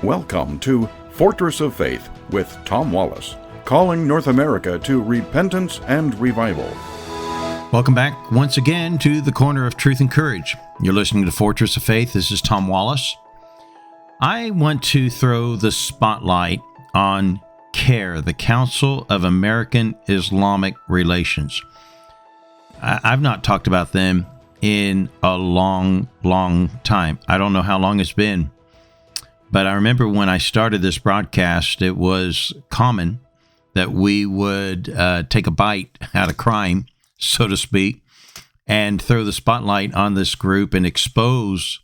Welcome to Fortress of Faith with Tom Wallace, calling North America to repentance and revival. Welcome back once again to the Corner of Truth and Courage. You're listening to Fortress of Faith. This is Tom Wallace. I want to throw the spotlight on CAIR, the Council of American Islamic Relations. I've not talked about them in a long time. I don't know how long it's been, but I remember when I started this broadcast, it was common that we would take a bite out of crime, so to speak, and throw the spotlight on this group and expose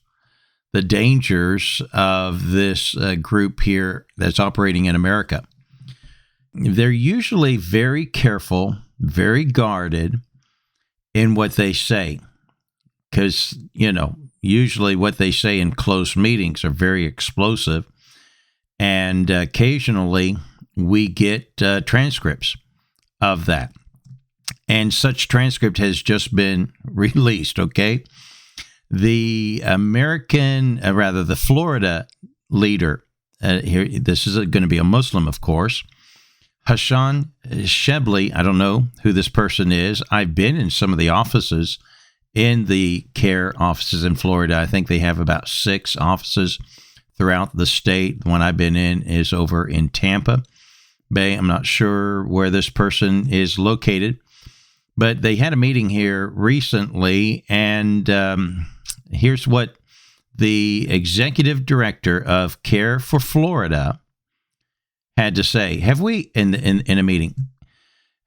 the dangers of this group here that's operating in America. They're usually very careful, very guarded in what they say, because, usually what they say in close meetings are very explosive, and occasionally we get transcripts of that. And such transcript has just been released, okay? The Florida leader, here, this is going to be a Muslim, of course, Hassan Shebly. I don't know who this person is. I've been in some of the offices in the CAIR offices in Florida. I think they have about 6 offices throughout the state. The one I've been in is over in Tampa Bay. I'm not sure where this person is located, but they had a meeting here recently, and here's what the executive director of CAIR for Florida had to say. Have we, in a meeting,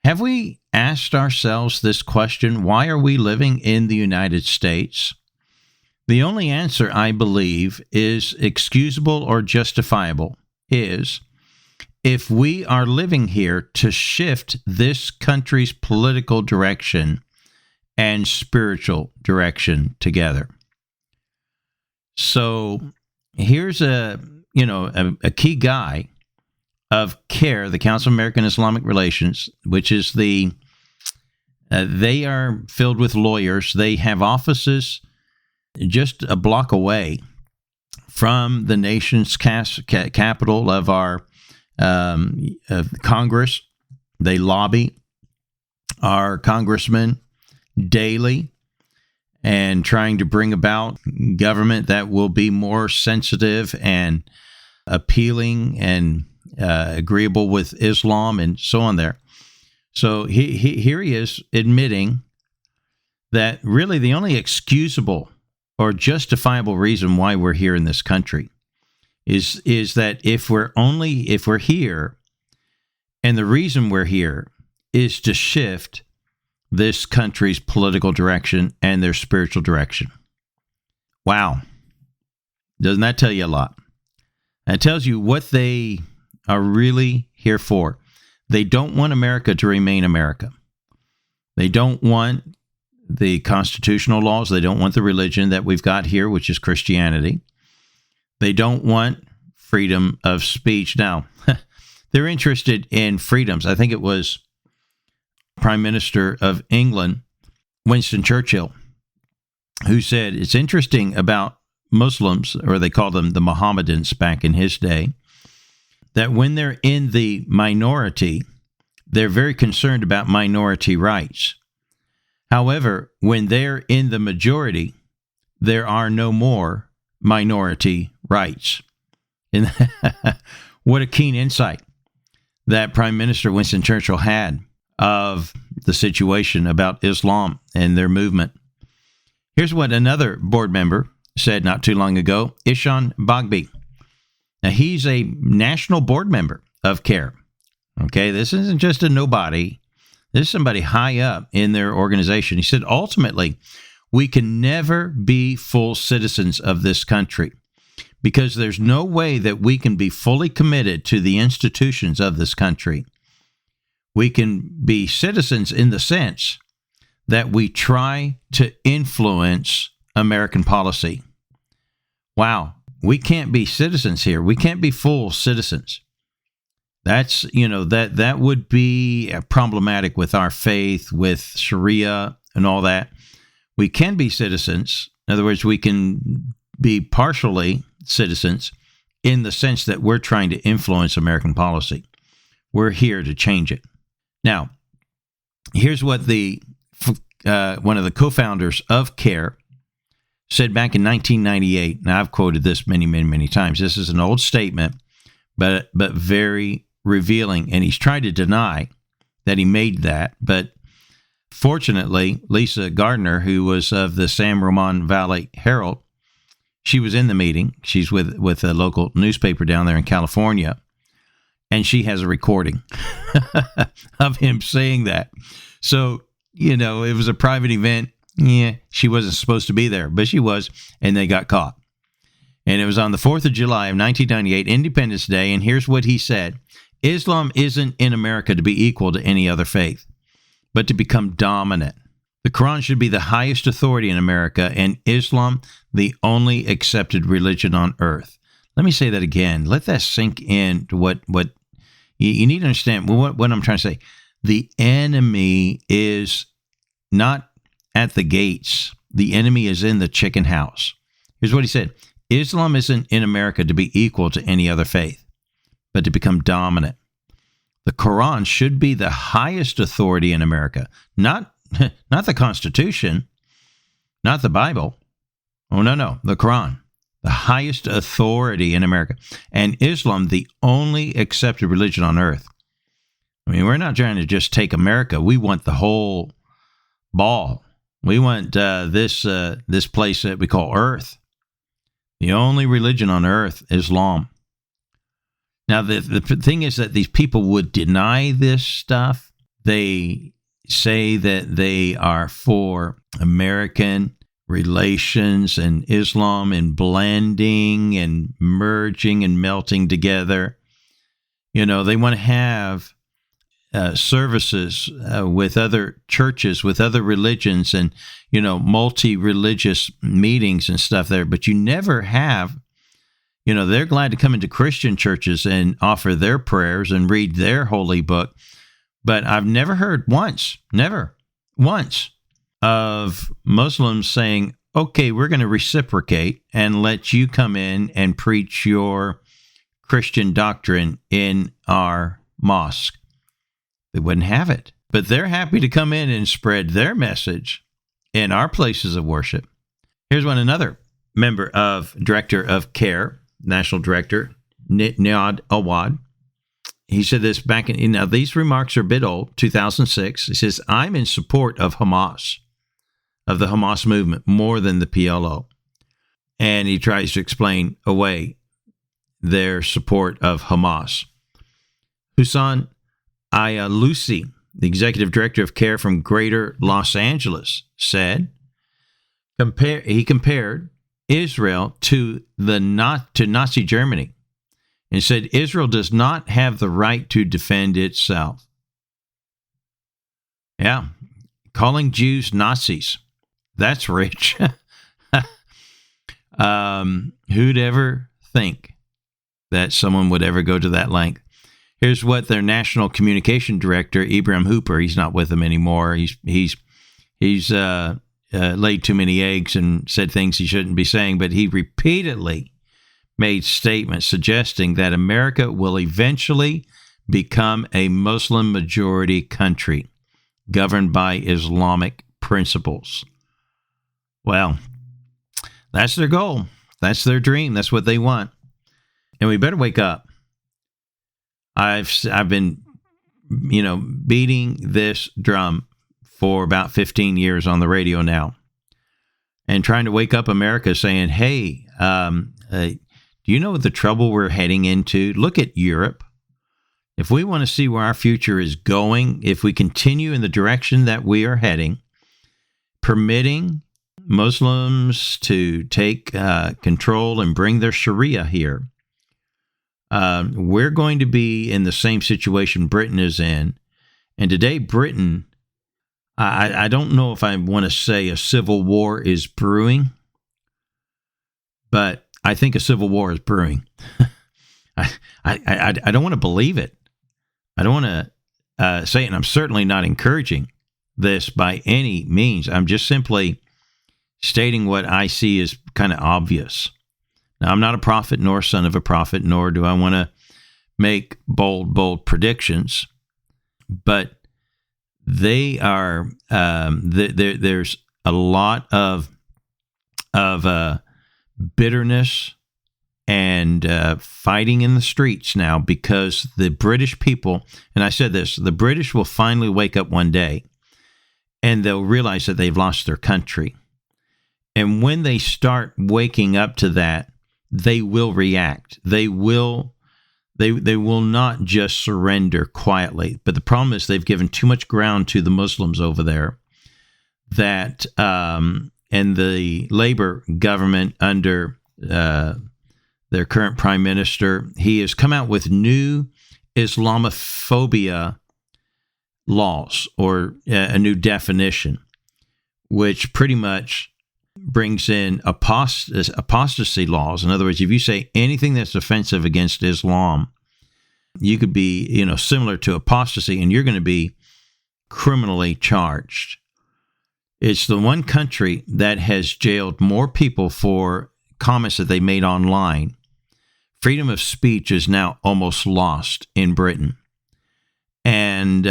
have we asked ourselves this question: why are we living in the United States? The only answer, I believe, is excusable or justifiable, is if we are living here to shift this country's political direction and spiritual direction together. So here's a key guy of CAIR, the Council of American Islamic Relations, which is they are filled with lawyers. They have offices just a block away from the nation's capital of our Congress. They lobby our congressmen daily and trying to bring about government that will be more sensitive and appealing and agreeable with Islam and so on there. So here he is admitting that really the only excusable or justifiable reason why we're here in this country is that if we're here, and the reason we're here is to shift this country's political direction and their spiritual direction. Wow. Doesn't that tell you a lot? That tells you what they are really here for. They don't want America to remain America. They don't want the constitutional laws. They don't want the religion that we've got here, which is Christianity. They don't want freedom of speech. Now, they're interested in freedoms. I think it was Prime Minister of England, Winston Churchill, who said it's interesting about Muslims, or they called them the Mohammedans back in his day, that when they're in the minority, they're very concerned about minority rights. However, when they're in the majority, there are no more minority rights. And what a keen insight that Prime Minister Winston Churchill had of the situation about Islam and their movement. Here's what another board member said not too long ago, Ishan Bagbi. Now, he's a national board member of CAIR. Okay, this isn't just a nobody. This is somebody high up in their organization. He said, ultimately, we can never be full citizens of this country because there's no way that we can be fully committed to the institutions of this country. We can be citizens in the sense that we try to influence American policy. Wow. We can't be citizens here. We can't be full citizens. That's, that would be problematic with our faith, with Sharia and all that. We can be citizens. In other words, we can be partially citizens in the sense that we're trying to influence American policy. We're here to change it. Now, here's what one of the co-founders of CAIR said back in 1998. Now, I've quoted this many, many, many times. This is an old statement, but very revealing. And he's tried to deny that he made that. But fortunately, Lisa Gardner, who was of the San Ramon Valley Herald, she was in the meeting. She's with a local newspaper down there in California. And she has a recording of him saying that. So, it was a private event. Yeah, she wasn't supposed to be there, but she was, and they got caught. And it was on the 4th of July of 1998, Independence Day, and here's what he said. Islam isn't in America to be equal to any other faith, but to become dominant. The Quran should be the highest authority in America, and Islam the only accepted religion on earth. Let me say that again. Let that sink in to what you need to understand what I'm trying to say. The enemy is not at the gates. The enemy is in the chicken house. Here's what he said. Islam isn't in America to be equal to any other faith, but to become dominant. The Quran should be the highest authority in America, not the Constitution, not the Bible. Oh, no, the Quran, the highest authority in America, and Islam, the only accepted religion on earth. I mean, we're not trying to just take America. We want the whole ball. We want this place that we call Earth. The only religion on earth, Islam. Now, the thing is that these people would deny this stuff. They say that they are for American relations and Islam and blending and merging and melting together. They want to have services with other churches, with other religions, and multi-religious meetings and stuff there. But you never have, they're glad to come into Christian churches and offer their prayers and read their holy book. But I've never heard once of Muslims saying, okay, we're going to reciprocate and let you come in and preach your Christian doctrine in our mosque. They wouldn't have it. But they're happy to come in and spread their message in our places of worship. Here's another director of CAIR, National Director, Niad Awad. He said this back in, now these remarks are a bit old, 2006. He says, I'm in support of Hamas, of the Hamas movement, more than the PLO. And he tries to explain away their support of Hamas. Hussein Ayalusi, the executive director of CAIR from Greater Los Angeles, said, he compared Israel to Nazi Germany and said Israel does not have the right to defend itself. Yeah, calling Jews Nazis. That's rich. Who'd ever think that someone would ever go to that length? Here's what their national communication director, Ibrahim Hooper, he's not with them anymore. He's laid too many eggs and said things he shouldn't be saying, but he repeatedly made statements suggesting that America will eventually become a Muslim majority country governed by Islamic principles. Well, that's their goal. That's their dream. That's what they want. And we better wake up. I've been, beating this drum for about 15 years on the radio now, and trying to wake up America, saying, "Hey, do you know the trouble we're heading into? Look at Europe. If we want to see where our future is going, if we continue in the direction that we are heading, permitting Muslims to take control and bring their Sharia here." We're going to be in the same situation Britain is in. And today, Britain, I don't know if I want to say a civil war is brewing, but I think a civil war is brewing. I don't want to believe it. I don't want to say it, and I'm certainly not encouraging this by any means. I'm just simply stating what I see is kind of obvious. Now, I'm not a prophet nor son of a prophet, nor do I want to make bold predictions, but they are, there's a lot of bitterness and fighting in the streets now because the British people, and I said this, the British will finally wake up one day and they'll realize that they've lost their country. And when they start waking up to that, they will react. They will not just surrender quietly. But the problem is they've given too much ground to the Muslims over there that, and the Labour government under their current prime minister, he has come out with new Islamophobia laws, or a new definition, which pretty much brings in apostasy laws. In other words, if you say anything that's offensive against Islam, you could be, similar to apostasy, and you're going to be criminally charged. It's the one country that has jailed more people for comments that they made online. Freedom of speech is now almost lost in Britain. And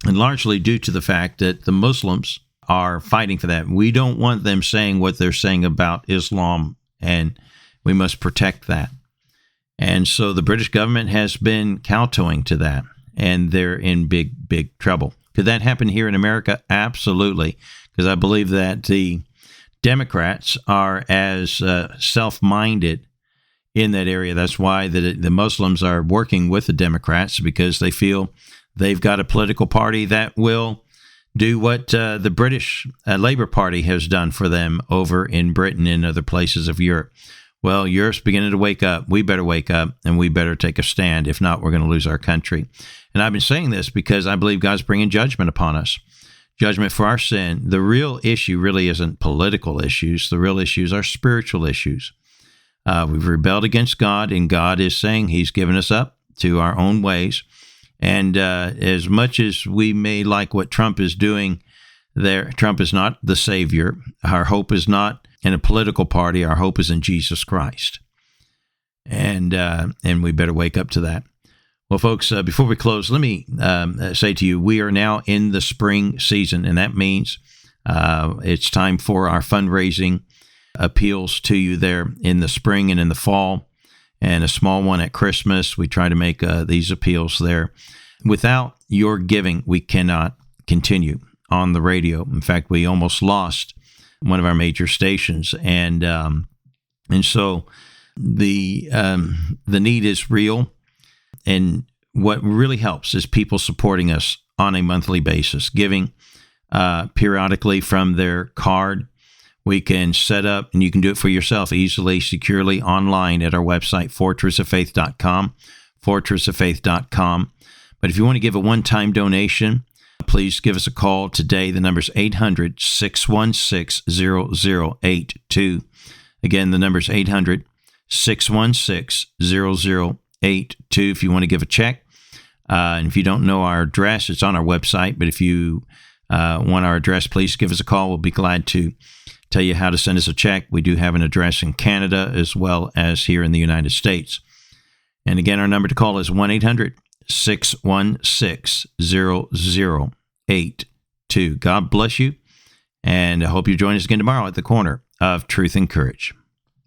largely due to the fact that the Muslims are fighting for that. We don't want them saying what they're saying about Islam, and we must protect that. And so the British government has been kowtowing to that, and they're in big trouble. Could that happen here in America? Absolutely, because I believe that the Democrats are as self-minded in that area. That's why the Muslims are working with the Democrats, because they feel they've got a political party that will do what the British Labour Party has done for them over in Britain and other places of Europe. Well, Europe's beginning to wake up. We better wake up, and we better take a stand. If not, we're going to lose our country. And I've been saying this because I believe God's bringing judgment upon us. Judgment for our sin. The real issue really isn't political issues. The real issues are spiritual issues. We've rebelled against God, and God is saying He's given us up to our own ways. And as much as we may like what Trump is doing there, Trump is not the Savior. Our hope is not in a political party. Our hope is in Jesus Christ. And we better wake up to that. Well, folks, before we close, let me say to you, we are now in the spring season, and that means it's time for our fundraising appeals to you there in the spring and in the fall, and a small one at Christmas. We try to make these appeals there. Without your giving, we cannot continue on the radio. In fact, we almost lost one of our major stations, and so the need is real. And what really helps is people supporting us on a monthly basis, giving periodically from their card. We can set up, and you can do it for yourself easily, securely online at our website, fortressoffaith.com, fortressoffaith.com. But if you want to give a one-time donation, please give us a call today. The number is 800-616-0082. Again, the number is 800-616-0082 if you want to give a check. And if you don't know our address, it's on our website. But if you want our address, please give us a call. We'll be glad to tell you how to send us a check. We do have an address in Canada as well as here in the United States. And again, our number to call is 1-800-616-0082. God bless you, and I hope you join us again tomorrow at the corner of Truth and Courage.